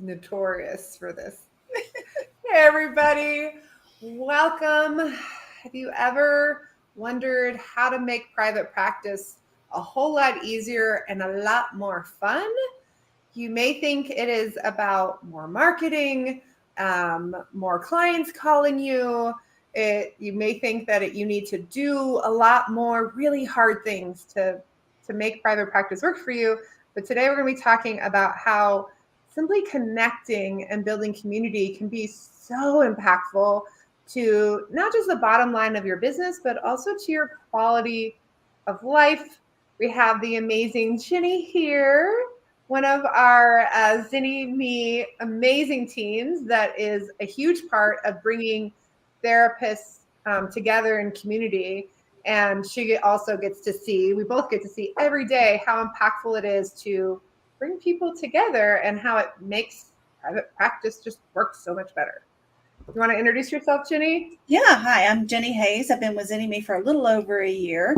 notorious for this. Hey, everybody. Welcome. Have you ever wondered how to make private practice a whole lot easier and a lot more fun? You may think it is about more marketing, more clients calling you. You may think that you need to do a lot more really hard things to make private practice work for you. But today we're going to be talking about how simply connecting and building community can be so impactful to not just the bottom line of your business, but also to your quality of life. We have the amazing Jennie here, one of our Zinni Me amazing teams that is a huge part of bringing therapists together in community. And she also gets to see, we both get to see every day how impactful it is to bring people together and how it makes private practice just work so much better. You want to introduce yourself, Jennie? Yeah, hi, I'm Jennie Hayes. I've been with Zinni Me for a little over a year.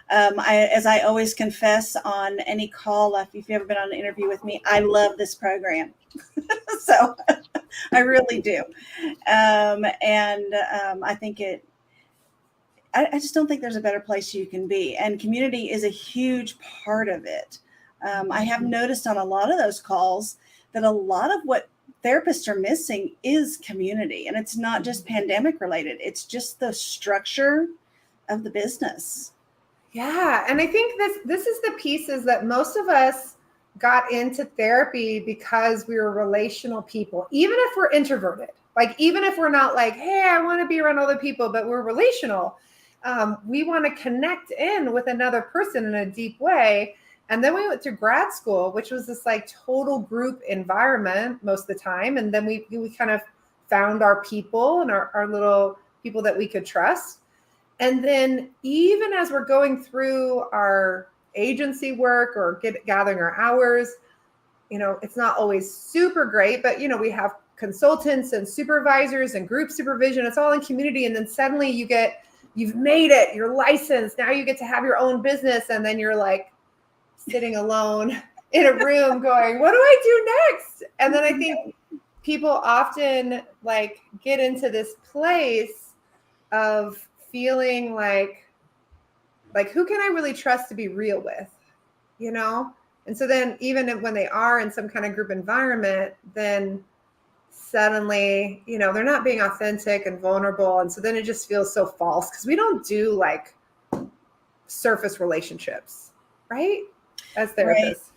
As I always confess on any call, if you've ever been on an interview with me, I love this program. So I really do. I think I just don't think there's a better place you can be. And community is a huge part of it. I have noticed on a lot of those calls that a lot of what therapists are missing is community. And it's not just pandemic related, it's just the structure of the business. Yeah, and I think this is the pieces that most of us got into therapy because we were relational people, even if we're introverted. Like, even if we're not like, hey, I want to be around other people, but we're relational. We want to connect in with another person in a deep way. And then we went to grad school, which was this like total group environment most of the time. And then we kind of found our people and our little people that we could trust. And then even as we're going through our agency work or gathering our hours, it's not always super great, but, we have consultants and supervisors and group supervision. It's all in community. And then suddenly you've made it, you're licensed. Now you get to have your own business. And then you're like sitting alone in a room going, what do I do next? And then I think people often like get into this place of feeling like who can I really trust to be real with, And so then even when they are in some kind of group environment, then suddenly, they're not being authentic and vulnerable. And so then it just feels so false because we don't do like surface relationships, right? As therapists.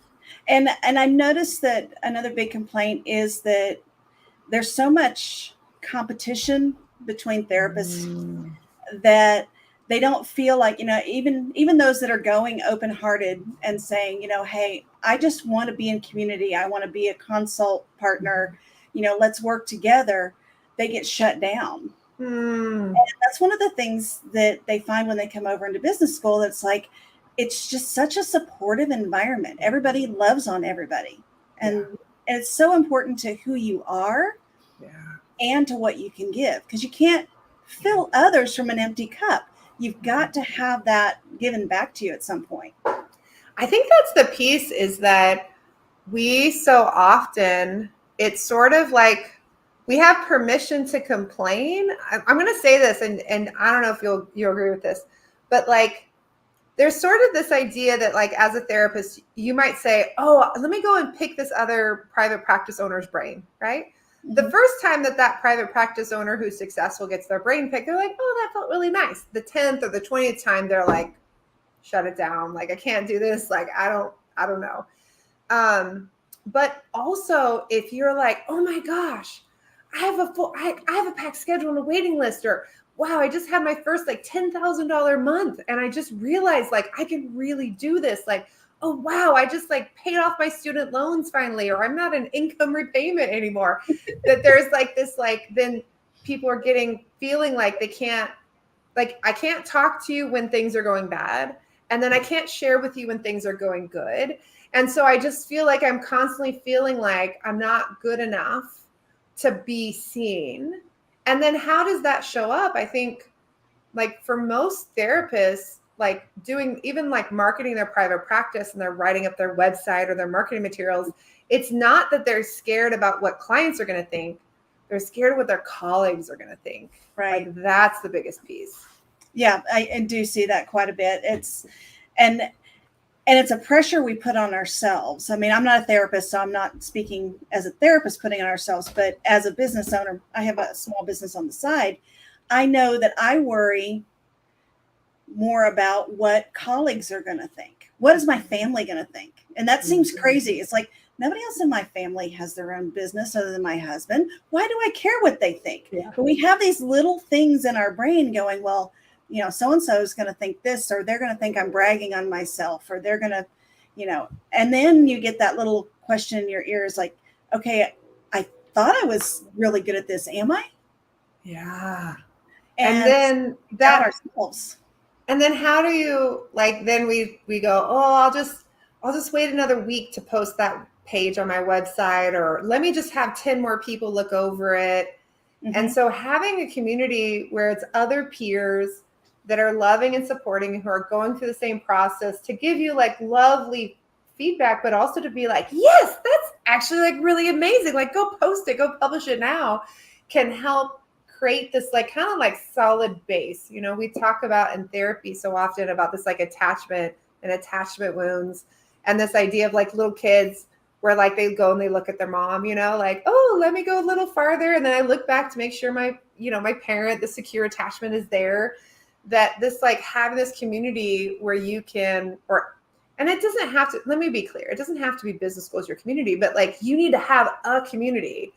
Right. And I noticed that another big complaint is that there's so much competition between therapists that they don't feel like, even those that are going open-hearted and saying, hey, I just want to be in community. I want to be a consult partner. Let's work together. They get shut down. And that's one of the things that they find when they come over into business school. That's like, it's just such a supportive environment. Everybody loves on everybody. And it's so important to who you are and to what you can give, because you can't fill others from an empty cup. You've got to have that given back to you at some point. I think that's the piece, is that we so often, it's sort of like we have permission to complain. I'm going to say this, and I don't know if you'll agree with this, but like there's sort of this idea that like as a therapist, you might say, oh, let me go and pick this other private practice owner's brain, right? The first time that private practice owner who's successful gets their brain picked, they're like, oh, that felt really nice. The 10th or the 20th time, they're like, shut it down. Like, I can't do this. Like, I don't know. But also if you're like, oh my gosh, I have a packed schedule and a waiting list, or wow, I just had my first like $10,000 month. And I just realized like, I can really do this. Like, oh, wow, I just like paid off my student loans finally, or I'm not an income repayment anymore. That there's like this, like, then people are feeling like they can't, like, I can't talk to you when things are going bad. And then I can't share with you when things are going good. And so I just feel like I'm constantly feeling like I'm not good enough to be seen. And then how does that show up? I think like for most therapists, like doing even like marketing their private practice and they're writing up their website or their marketing materials, it's not that they're scared about what clients are going to think. They're scared of what their colleagues are going to think. Right. Like that's the biggest piece. Yeah, I do see that quite a bit. And it's a pressure we put on ourselves. I mean, I'm not a therapist, so I'm not speaking as a therapist putting on ourselves, but as a business owner, I have a small business on the side. I know that I worry more about what colleagues are going to think. What is my family going to think? And that seems crazy. It's like nobody else in my family has their own business other than my husband. Why do I care what they think? Yeah. But we have these little things in our brain going, well, you know, so-and-so is going to think this, or they're going to think I'm bragging on myself, or they're going to, you know, and then you get that little question in your ears like, okay, I thought I was really good at this. Am I? Yeah. And then that ourselves. And then how do you like, then we go, oh, I'll just wait another week to post that page on my website, or let me just have 10 more people look over it. Mm-hmm. And so having a community where it's other peers that are loving and supporting, who are going through the same process, to give you like lovely feedback, but also to be like, yes, that's actually like really amazing. Like go post it, go publish it now, can help create this like kind of like solid base. You know, we talk about in therapy so often about this like attachment and attachment wounds, and this idea of like little kids where like they go and they look at their mom, you know, like, oh, let me go a little farther. And then I look back to make sure my parent, the secure attachment is there. That this like having this community where you can, and it doesn't have to, let me be clear, it doesn't have to be business school as your community, but like you need to have a community,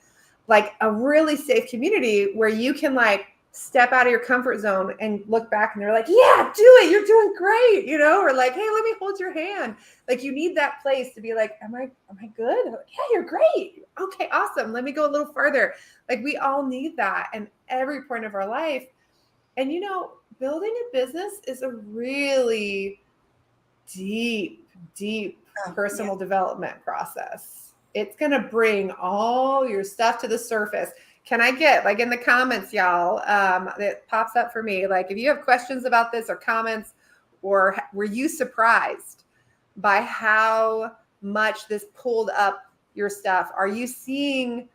like a really safe community where you can like step out of your comfort zone and look back and they're like, yeah, do it. You're doing great. You know, or like, hey, let me hold your hand. Like you need that place to be like, am I good? Like, yeah, you're great. Okay, awesome. Let me go a little further. Like we all need that in every point of our life. And, you know, building a business is a really deep personal development process. It's going to bring all your stuff to the surface. Can I get like in the comments, y'all, that pops up for me, like if you have questions about this or comments, or were you surprised by how much this pulled up your stuff? Are you seeing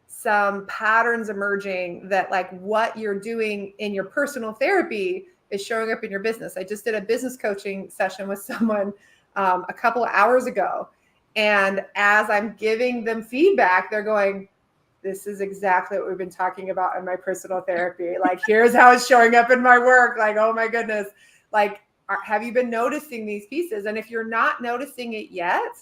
some patterns emerging that like what you're doing in your personal therapy is showing up in your business? I just did a business coaching session with someone a couple of hours ago. And as I'm giving them feedback, they're going, this is exactly what we've been talking about in my personal therapy. Like, here's how it's showing up in my work. Like, oh my goodness. Like, have you been noticing these pieces? And if you're not noticing it yet,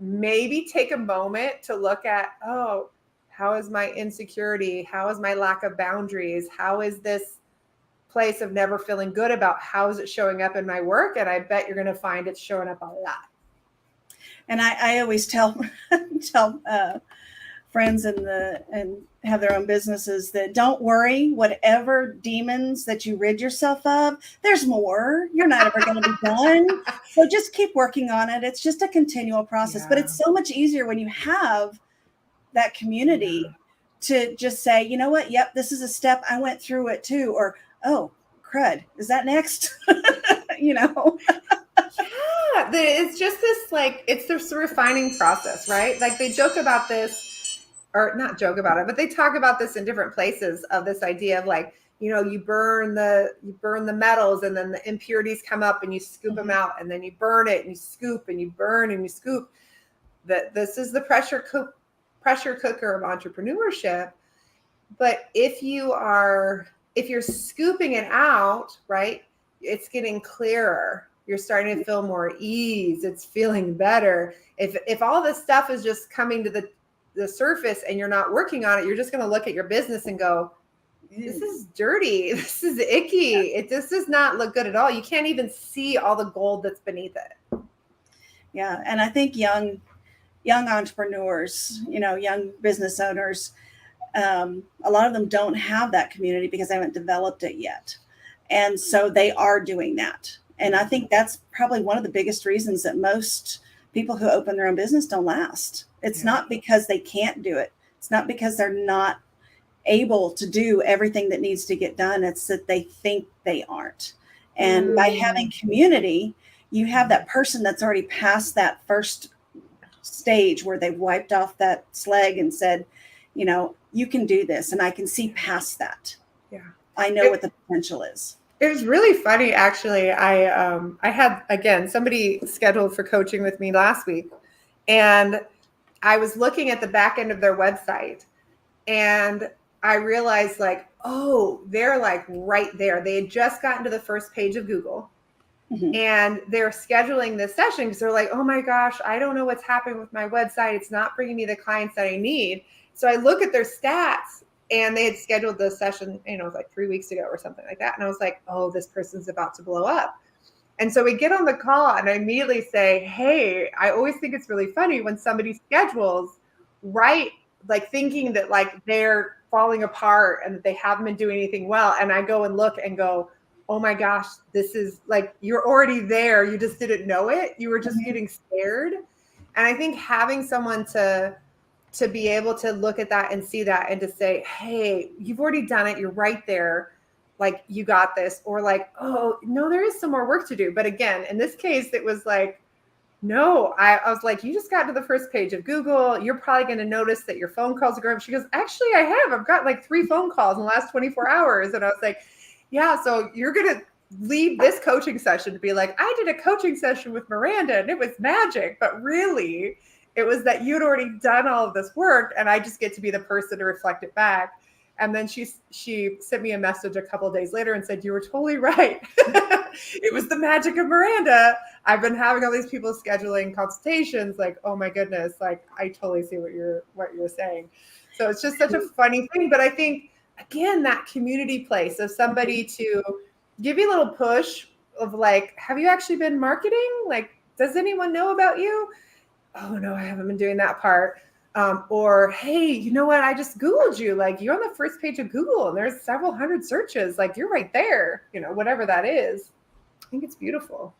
maybe take a moment to look at, oh, how is my insecurity? How is my lack of boundaries? How is this place of never feeling good about, how is it showing up in my work? And I bet you're going to find it's showing up a lot. And I always tell friends and have their own businesses that don't worry, whatever demons that you rid yourself of, there's more. You're not ever going to be done. So just keep working on it. It's just a continual process, but it's so much easier when you have that community to just say, you know what? Yep. This is a step. I went through it too. Or, oh, crud. Is that next? You know? Yeah. It's just this, like, it's this refining process, right? Like they joke about this, or not joke about it, but they talk about this in different places, of this idea of like, you know, you burn the metals and then the impurities come up and you scoop them out, and then you burn it and you scoop and you burn and you scoop. That this is the pressure cooker of entrepreneurship. But if you're scooping it out, right, it's getting clearer. You're starting to feel more ease. It's feeling better. If all this stuff is just coming to the surface and you're not working on it, you're just going to look at your business and go, this is dirty. This is icky. This does not look good at all. You can't even see all the gold that's beneath it. Yeah. And I think young entrepreneurs, you know, young business owners, a lot of them don't have that community because they haven't developed it yet. And so they are doing that. And I think that's probably one of the biggest reasons that most people who open their own business don't last. It's not because they can't do it. It's not because they're not able to do everything that needs to get done. It's that they think they aren't. And by having community, you have that person that's already passed that first stage where they wiped off that slag and said, you know, you can do this, and I can see past that. Yeah. I know what the potential is. It was really funny, actually. I had, again, somebody scheduled for coaching with me last week, and I was looking at the back end of their website, and I realized, like, oh, they're like right there. They had just gotten to the first page of Google, and they're scheduling this session because they're like, oh my gosh, I don't know what's happening with my website. It's not bringing me the clients that I need. So I look at their stats, and they had scheduled the session, you know, it was like 3 weeks ago or something like that. And I was like, oh, this person's about to blow up. And so we get on the call, and I immediately say, hey, I always think it's really funny when somebody schedules, right, like thinking that like they're falling apart and that they haven't been doing anything well. And I go and look and go, oh my gosh, this is like, you're already there. You just didn't know it. You were just getting scared. And I think having someone to be able to look at that and see that and to say, hey, you've already done it. You're right there. Like, you got this. Or like, oh, no, there is some more work to do. But again, in this case, it was like, no, I was like, you just got to the first page of Google. You're probably going to notice that your phone calls are growing. She goes, actually, I have. I've got like 3 phone calls in the last 24 hours. And I was like, yeah, so you're going to leave this coaching session to be like, I did a coaching session with Miranda and it was magic. But really, it was that you'd already done all of this work, and I just get to be the person to reflect it back. And then she sent me a message a couple of days later and said, you were totally right. It was the magic of Miranda. I've been having all these people scheduling consultations. Like, oh my goodness, like I totally see what you're saying. So it's just such a funny thing. But I think, again, that community place of somebody to give you a little push of like, have you actually been marketing? Like, does anyone know about you? Oh no, I haven't been doing that part. Or, hey, you know what? I just Googled you. Like, you're on the first page of Google and there's several hundred searches. Like, you're right there, you know, whatever that is. I think it's beautiful.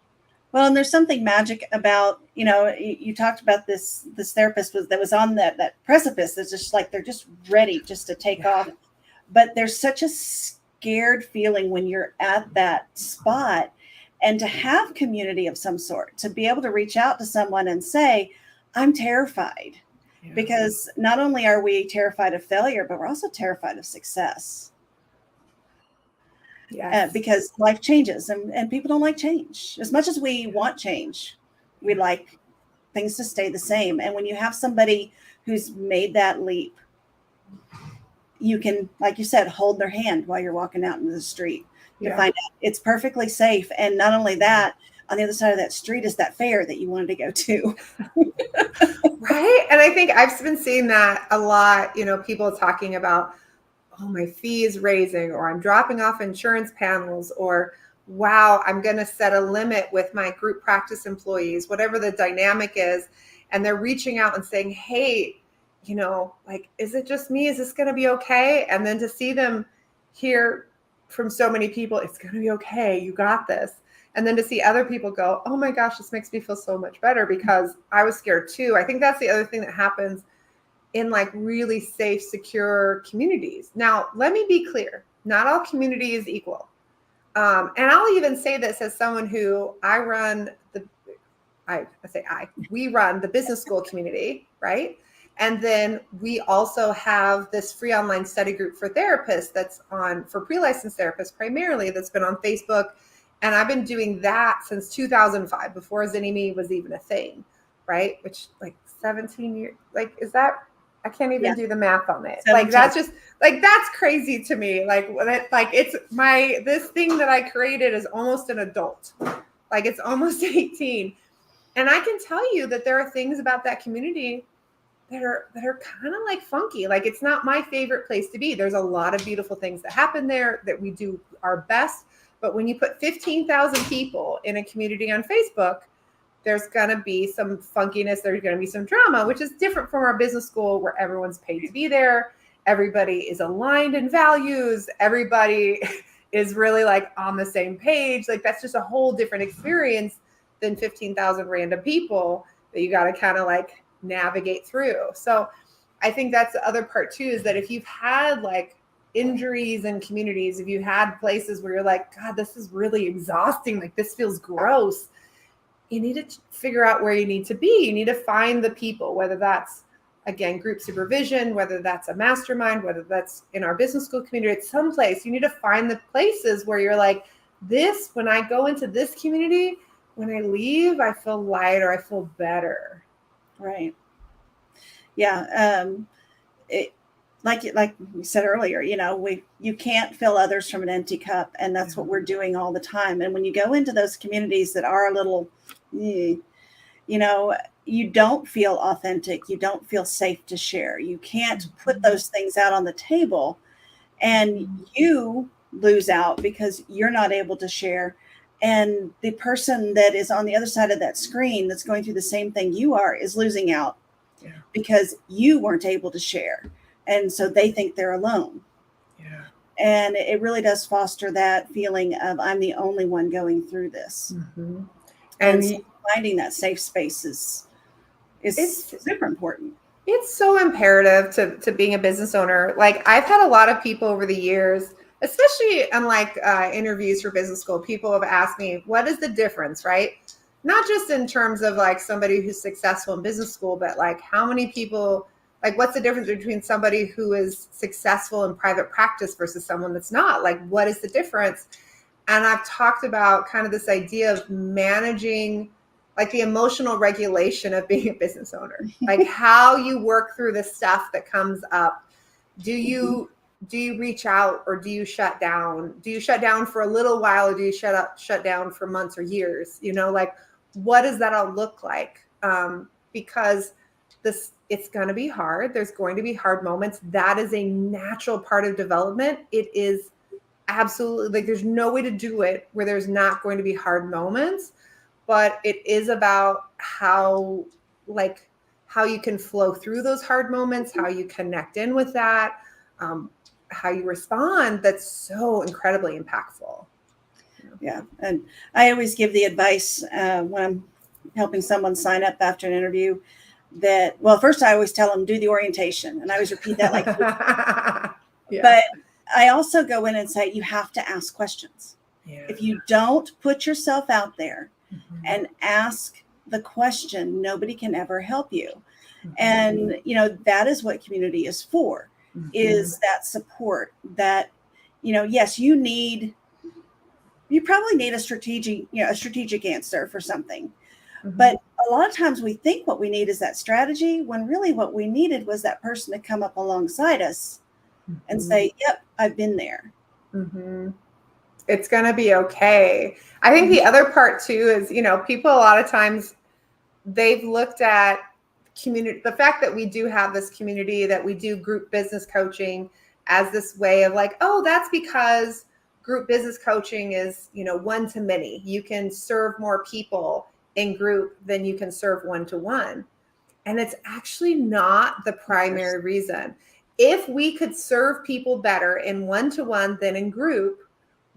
Well, and there's something magic about, you know, you talked about this therapist that was on that precipice. It's just like, they're just ready just to take off. But there's such a scared feeling when you're at that spot, and to have community of some sort, to be able to reach out to someone and say, I'm terrified. Yeah. Because not only are we terrified of failure, but we're also terrified of success. Yes. Because life changes, and people don't like change. As much as we want change, we like things to stay the same. And when you have somebody who's made that leap, you can, like you said, hold their hand while you're walking out into the street. You find out it's perfectly safe. And not only that, on the other side of that street is that fair that you wanted to go to. Right. And I think I've been seeing that a lot, you know, people talking about, oh, my fee is raising, or I'm dropping off insurance panels, or wow, I'm going to set a limit with my group practice employees, whatever the dynamic is. And they're reaching out and saying, hey, you know, like, is it just me? Is this going to be okay? And then to see them hear from so many people, it's going to be okay. You got this. And then to see other people go, oh my gosh, this makes me feel so much better because I was scared too. I think that's the other thing that happens in like really safe, secure communities. Now, let me be clear. Not all community is equal. And I'll even say this as someone who we run the business school community, right? And then we also have this free online study group for therapists for pre-licensed therapists primarily, that's been on Facebook. And I've been doing that since 2005, before Zenny was even a thing, right? Which, like, 17 years, like, is that, I can't even do the math on it. 17. Like, that's just, like, that's crazy to me. Like, it's this thing that I created is almost an adult. Like, it's almost 18. And I can tell you that there are things about that community that are kind of like funky. Like, it's not my favorite place to be. There's a lot of beautiful things that happen there that we do our best. But when you put 15,000 people in a community on Facebook, there's going to be some funkiness. There's going to be some drama, which is different from our business school where everyone's paid to be there. Everybody is aligned in values. Everybody is really like on the same page. Like, that's just a whole different experience than 15,000 random people that you got to kind of like navigate through. So I think that's the other part too, is that if you've had like injuries in communities, if you had places where you're like, God, this is really exhausting, like this feels gross, you need to figure out where you need to be. You need to find the people, whether that's, again, group supervision, whether that's a mastermind, whether that's in our business school community, it's someplace. You need to find the places where you're like, this, when I go into this community, when I leave, I feel lighter, I feel better. Right. Yeah. Like we said earlier, you can't fill others from an empty cup, and that's what we're doing all the time. And when you go into those communities that are a little, you don't feel authentic, you don't feel safe to share. You can't put those things out on the table, and you lose out because you're not able to share. And the person that is on the other side of that screen that's going through the same thing you are is losing out because you weren't able to share. And so they think they're alone. Yeah. And it really does foster that feeling of I'm the only one going through this. Mm-hmm. And so finding that safe space is super important. It's so imperative to being a business owner. Like, I've had a lot of people over the years, especially in like interviews for business school, people have asked me, what is the difference, right? Not just in terms of like somebody who's successful in business school, but like how many people, like what's the difference between somebody who is successful in private practice versus someone that's not? Like, what is the difference? And I've talked about kind of this idea of managing like the emotional regulation of being a business owner, like how you work through the stuff that comes up. Do you reach out, or do you shut down? Do you shut down for a little while, or do you shut down for months or years? Like, what does that all look like? Because it's going to be hard. There's going to be hard moments. That is a natural part of development. It is absolutely, like, there's no way to do it where there's not going to be hard moments, but it is about how you can flow through those hard moments, how you connect in with that, how you respond. That's so incredibly impactful. Yeah. And I always give the advice when I'm helping someone sign up after an interview that, well, first I always tell them do the orientation, and I always repeat that like yeah. But I also go in and say you have to ask questions. Yeah. If you don't put yourself out there and ask the question, nobody can ever help you. And that is what community is for, is that support that, yes, you probably need a strategic answer for something. But a lot of times we think what we need is that strategy, when really what we needed was that person to come up alongside us and say, yep, I've been there. It's going to be okay. I think the other part too is, people a lot of times they've looked at community, the fact that we do have this community, that we do group business coaching as this way of like, oh, that's because group business coaching is, one to many. You can serve more people in group than you can serve one-to-one. And it's actually not the primary reason. If we could serve people better in one-to-one than in group,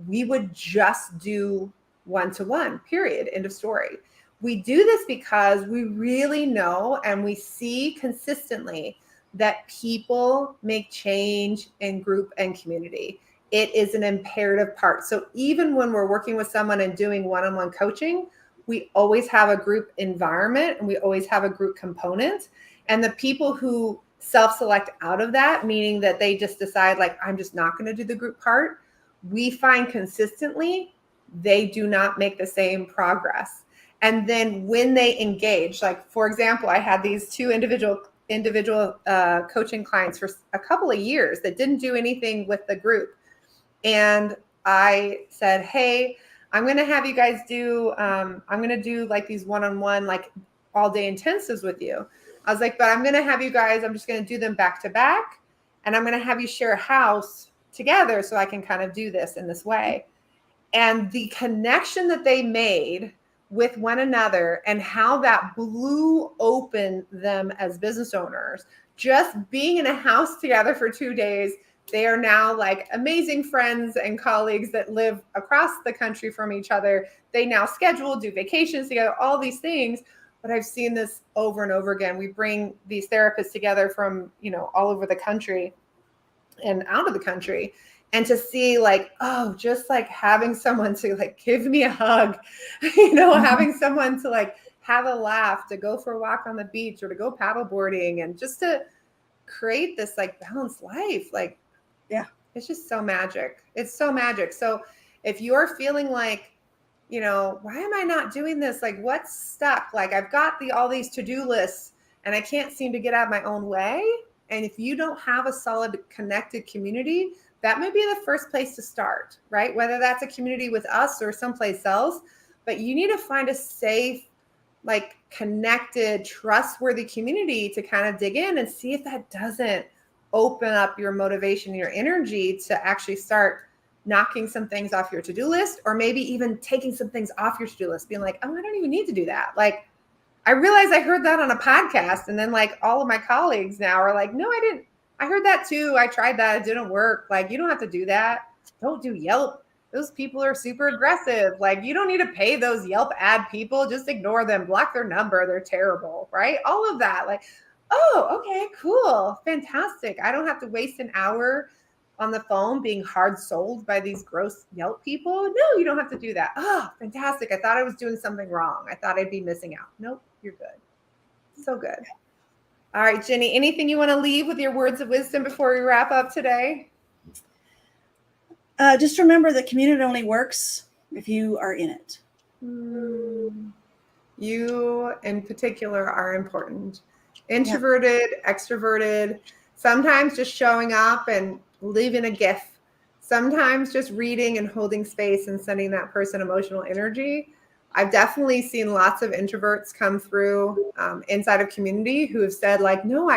we would just do one-to-one, period, end of story. We do this because we really know and we see consistently that people make change in group and community. It is an imperative part. So even when we're working with someone and doing one-on-one coaching, we always have a group environment and we always have a group component. And the people who self-select out of that, meaning that they just decide like, I'm just not going to do the group part, we find consistently they do not make the same progress. And then when they engage, like, for example, I had these two individual coaching clients for a couple of years that didn't do anything with the group. And I said, hey, I'm going to have you guys I'm going to do like these one-on-one, like all day intensives with you. I was like, but I'm going to have you guys, I'm just going to do them back to back. And I'm going to have you share a house together so I can kind of do this in this way. And the connection that they made with one another and how that blew open them as business owners, just being in a house together for 2 days, they are now like amazing friends and colleagues that live across the country from each other. They now schedule, do vacations together, all these things. But I've seen this over and over again. We bring these therapists together from, all over the country and out of the country. And to see like, oh, just like having someone to like give me a hug, you know, having someone to like have a laugh, to go for a walk on the beach or to go paddle boarding, and just to create this like balanced life. Like, Yeah. it's just so magic. It's so magic. So if you're feeling like, you know, why am I not doing this? Like, what's stuck? Like, I've got all these to-do lists and I can't seem to get out of my own way. And if you don't have a solid connected community, that may be the first place to start, right? Whether that's a community with us or someplace else, but you need to find a safe, like connected, trustworthy community to kind of dig in and see if that doesn't open up your motivation, your energy to actually start knocking some things off your to-do list, or maybe even taking some things off your to-do list, being like, oh, I don't even need to do that. Like, I realized I heard that on a podcast, and then like all of my colleagues now are like, no, I didn't. I heard that too. I tried that. It didn't work. Like, you don't have to do that. Don't do Yelp. Those people are super aggressive. Like, you don't need to pay those Yelp ad people. Just ignore them. Block their number. They're terrible, right? All of that. Like, oh, okay, cool. Fantastic. I don't have to waste an hour on the phone being hard sold by these gross Yelp people. No, you don't have to do that. Oh, fantastic. I thought I was doing something wrong. I thought I'd be missing out. Nope, you're good. So good. All right, Jennie, anything you want to leave with your words of wisdom before we wrap up today? Just remember that community only works if you are in it. You in particular are important. Introverted, extroverted, sometimes just showing up and leaving a gift. Sometimes just reading and holding space and sending that person emotional energy. I've definitely seen lots of introverts come through inside of community who have said like, no,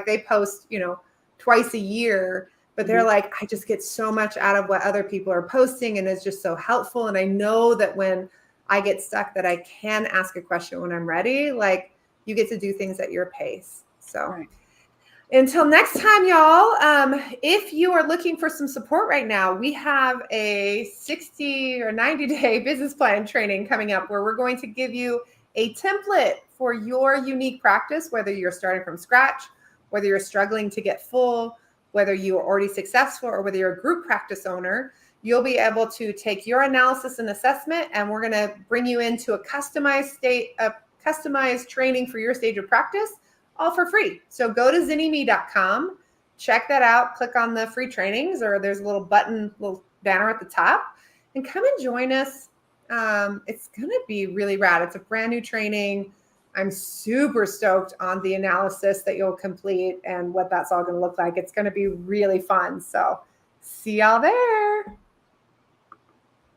they post, you know, twice a year, but they're like, I just get so much out of what other people are posting and it's just so helpful. And I know that when I get stuck that I can ask a question when I'm ready. Like, you get to do things at your pace. So until next time, y'all, if you are looking for some support right now, we have a 60 or 90-day business plan training coming up where we're going to give you a template for your unique practice, whether you're starting from scratch, whether you're struggling to get full, whether you are already successful, or whether you're a group practice owner. You'll be able to take your analysis and assessment, and we're going to bring you into a customized training for your stage of practice, all for free. So go to zinnieme.com, check that out, click on the free trainings, or there's a little banner at the top, and come and join us. It's going to be really rad. It's a brand new training. I'm super stoked on the analysis that you'll complete and what that's all going to look like. It's going to be really fun. So see y'all there.